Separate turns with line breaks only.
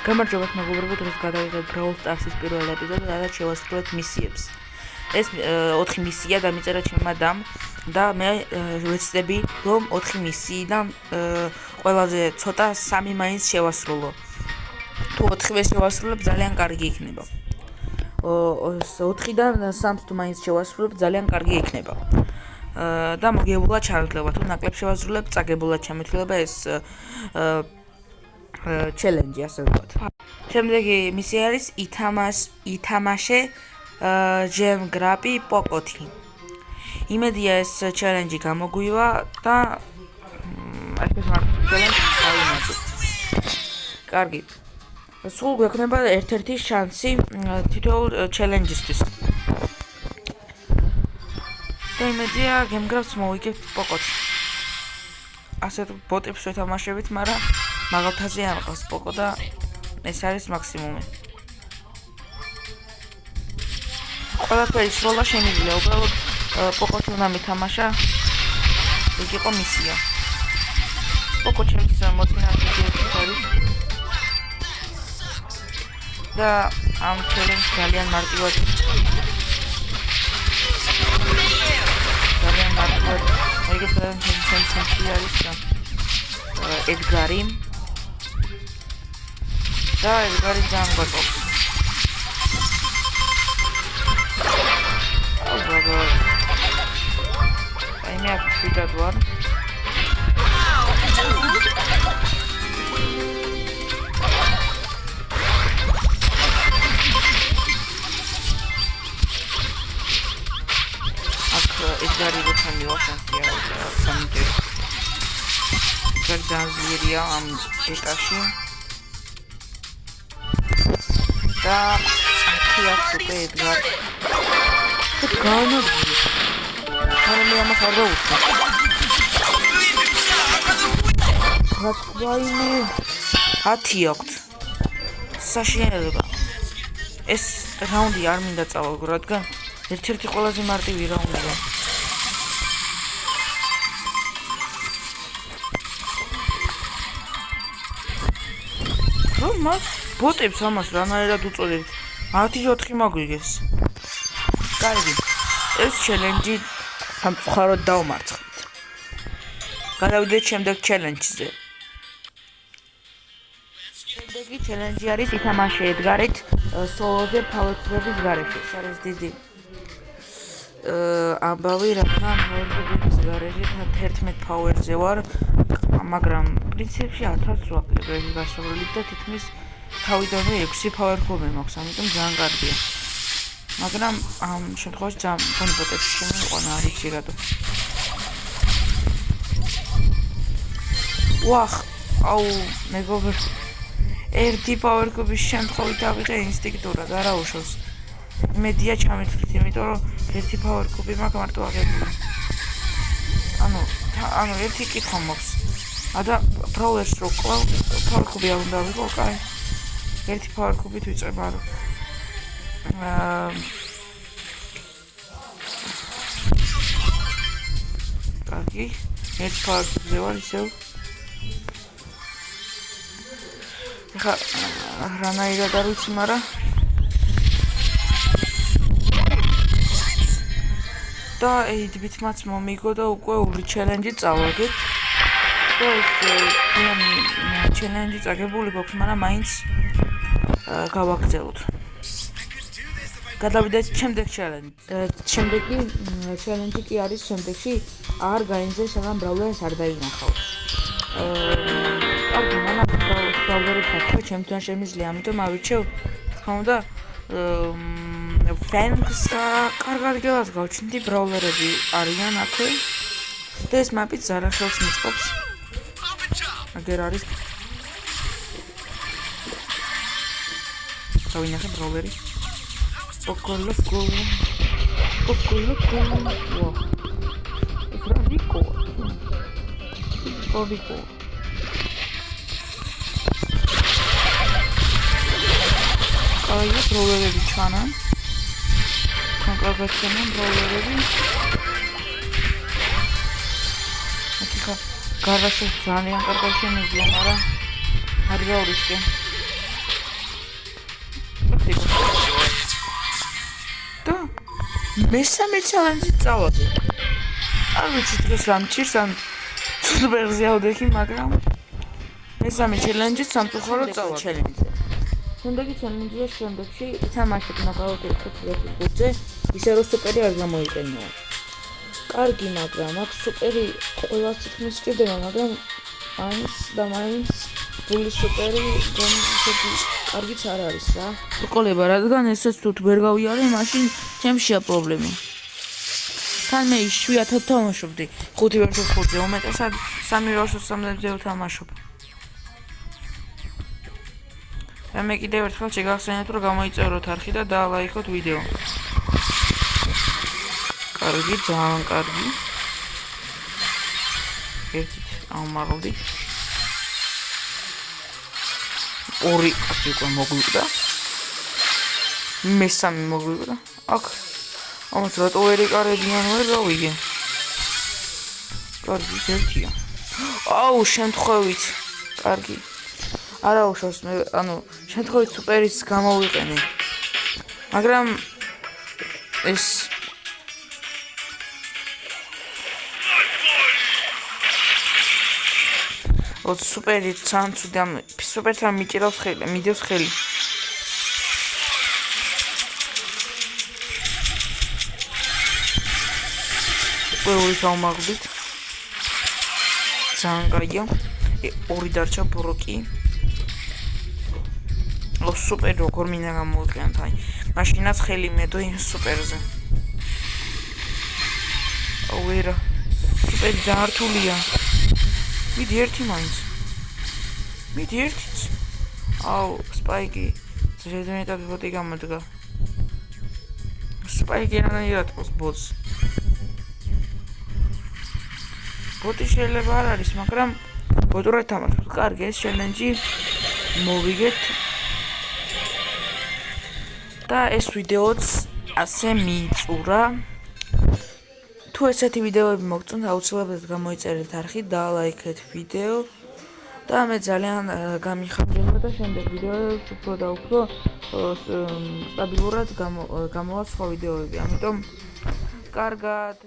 გამარჯობათ მეგობრებო, დღეს გადავიღეთ Brawl Stars-ის პირველ ეპიზოდს, სადაც შევასრულეთ მისიებს. ეს 4 მისია დამიწერა ჩემმა დამ და მე ვეცდები, რომ 4 მისიიდან ყველაზე ცოტა 3 მაინც შევასრულო. თუ 4-ვე შევასრულებ, ძალიან კარგი იქნება. 4-დან 3-ს თუ მაინც შევასრულებ, ძალიან კარგი იქნება. და მოგებულად ჩავეთლება, თუ ნაკლებ შევასრულებ, წაგებულად ჩამეთვლება ეს challenge ასე ვთქვათ. შემდეგი მისია არის ითამაშე ჯემ გრაპი პოკოთი. იმედია ეს challenge გამოგვივა და ეს challenge გავიმართოთ. კარგი. სულ გვექნება ერთ-ერთი შანსი თითოეულ challenge-ისთვის. და იმედია ჯემ გრაპს მოვიგებთ პოკოთი. ასეთ ბოტებს ვეთამაშებით, მაგრამ მაგალთაზე არ ყავს პოკო და ეს არის მაქსიმუმი. ყველაფერი სროლა შემიძლია, უბრალოდ პოკოთი უნდა მითამაშა, იქ იყო მისია. პოკო ჩემთვის მოწინააღმდეგე არის და ამ challenge ძალიან მარტივად მოგებთან ჩემი არის ედგარი და ედგარი ძალიან გვაწყობს. აი მე აქ ვიდად ვარ. აქ ედგარი როცა მივახსენია სამჯერ. ძალიან ზიერია ამ ეტაპში. და აქ უკვე ედგარი. განაგვი. მე ამას არ დავუშვი. რა თქვა იმე? 10 აქვს. საშინელება. ეს რაუნდი არ მინდა წავაგო, რადგან ერთ-ერთი ყველაზე მარტივი რაუნდია. რომ ბოტებს ამას რანაირად უწოდეთ? 10-4 მაგვიგეს. კარგი. ეს challenge სამწუხაროდ დავმარცხეთ. გადავიდეთ შემდეგ challenge-ზე. შემდეგი challenge არის ითამაშე ედგარით სოლოზე ფავორიტების გარეშე. ეს არის დიდი ამბავი, რადგან ფავორიტების გარეშე 11 ფაუერზე ვარ, მაგრამ პრინციპში 1000 ვაკლებებ ეს გასავრელი და თითქმის თავიდანვე 6 ფაუერები მაქვს, ამიტომ ძალიან კარგია. მაგრამ ამ შემთხვევაში ძალიან ბოტებში შემოიყვანა, არ ვიცი რატო. ვახ, აუ, მეგობრებო. ერთი პაუერკუბის შემთხვევით ავიღე ინსტინქტურად, არა უშავს. იმედია ჩამეთვლით, იმიტომ რომ ერთი პაუერკუბი მაქვს მარტო აღებული. ანუ ერთი კითხვა მაქვს. და ბრაულერს რო კლავ, პაუერკუბი არ უნდა ავიღო, კაი. ერთი პაუერკუბით ვიწებ, არა. კარგი, ერთ პაუერკუბზე ვარ ისევ. ეხლა რანაირად არ ვიცი, მაგრამ და ეიდბით მაც მომიგო და უკვე ორი challenge წავაგეთ. და ეს challenge წაგებული გვაქვს, მაგრამ მაინც გავაგრძელოთ. გადავიდეთ შემდეგ challenge. შემდეგი challenge კი არის შემდეგში არ გაინძე სანამ ბრაულერს არ დაინახავ. კარგი, მანამ ბრაულერებს აქვს, ჩემთან შემიძლია, ამიტომ ავირჩევ, თქმა უნდა, Fangs კარგად გელას გავჩნდი, ბრაულერები არიან აქვე. და ეს მაპიც ზარახელს მიწყობს. აგერ არის. დავინახე ბრაულერი. Pokoloko. Wow. Es rico. Rico. Kaya ბრაულერები ჩანან. კონკრეტულად ბრაულერები. ეხლა გარდაშეს ძალიან კარგად შემიძლია, მაგრამ არ გაურისკე. იყო. და მესამე ჩალენჯი წავადი. არ ვიცი დღეს რამ ჭირს ან ცუდბერზე ავდექი, მაგრამ მესამე ჩალენჯი სამწუხაროდ წავადი. შემდეგი ჩალენჯია შემდეგში ითამაშებ ნოკაუტი 4-5-ზე, ისე რომ სუპერი არ გამოიყენო. კარგი, მაგრამ აქ სუპერი ყველას თითქმის სჭირდება, მაგრამ მაინც ბული სუპერი გონისები კარგიც არ არის რა. ბრკოლება, რადგან ესეც თუ ვერ გავიარე, მაშინ ჩემშია პრობლემა. თან მე იშვიათად თამაშობდი 5 versus 5-ზე, უმეტესად 3 versus 3-ზე ვთამაშობ. მე კიდევ ერთხელ შეგახსენებთ, რომ გამოიწეროთ არხი და დაალაიქოთ ვიდეო. კარგი, ძალიან კარგი. ერთით ამაღლდით. ორი კაცი უკვე მოგვიყვდა. მესამე მოგვიყვდა. აქ ამას რატო ვერ იკარებიან ვერ გავიგე. კარგი, ერთია. აუ, შემთხვევით. კარგი. არა უშავს მე, შემთხვევით სუპერის გამოვიყენე. მაგრამ ეს სუპერი ცანცუდი ამ სუპერთან მიჭირავს ხელი, მიდევს ხელი. ორი თავმაღლით. ძალიან კაია. ორი დარჩა ბროკი. სუპერი როგორ მინდა გამოვიყენოთ, აი. მაშინაც ხელი მედო იმ სუპერზე. ვერა. სუპერი ძალიან რთულია. მიდი ერთი მაინც. მიდი ერთიც. აუ, სპაიკი. ზედმეტად ბოტი გამოდგა. სპაიკი რანაირად ყავს ბოტს. ბოტი შეიძლება არ არის, მაგრამ ბოტურად თამაშობ. კარგი, ეს ჩელენჯი მოვიგეთ. და ეს ვიდეოც ასე მიიწურა. თუ ესეთი ვიდეოები მოგწონთ, აუცილებლად გამოიწერეთ არხი, დაალაიქეთ ვიდეო და მე ძალიან გამიხარდება და შემდეგ ვიდეოებს უფრო და უფრო სტაბილურად გამოვა სხვა ვიდეოები. ამიტომ კარგად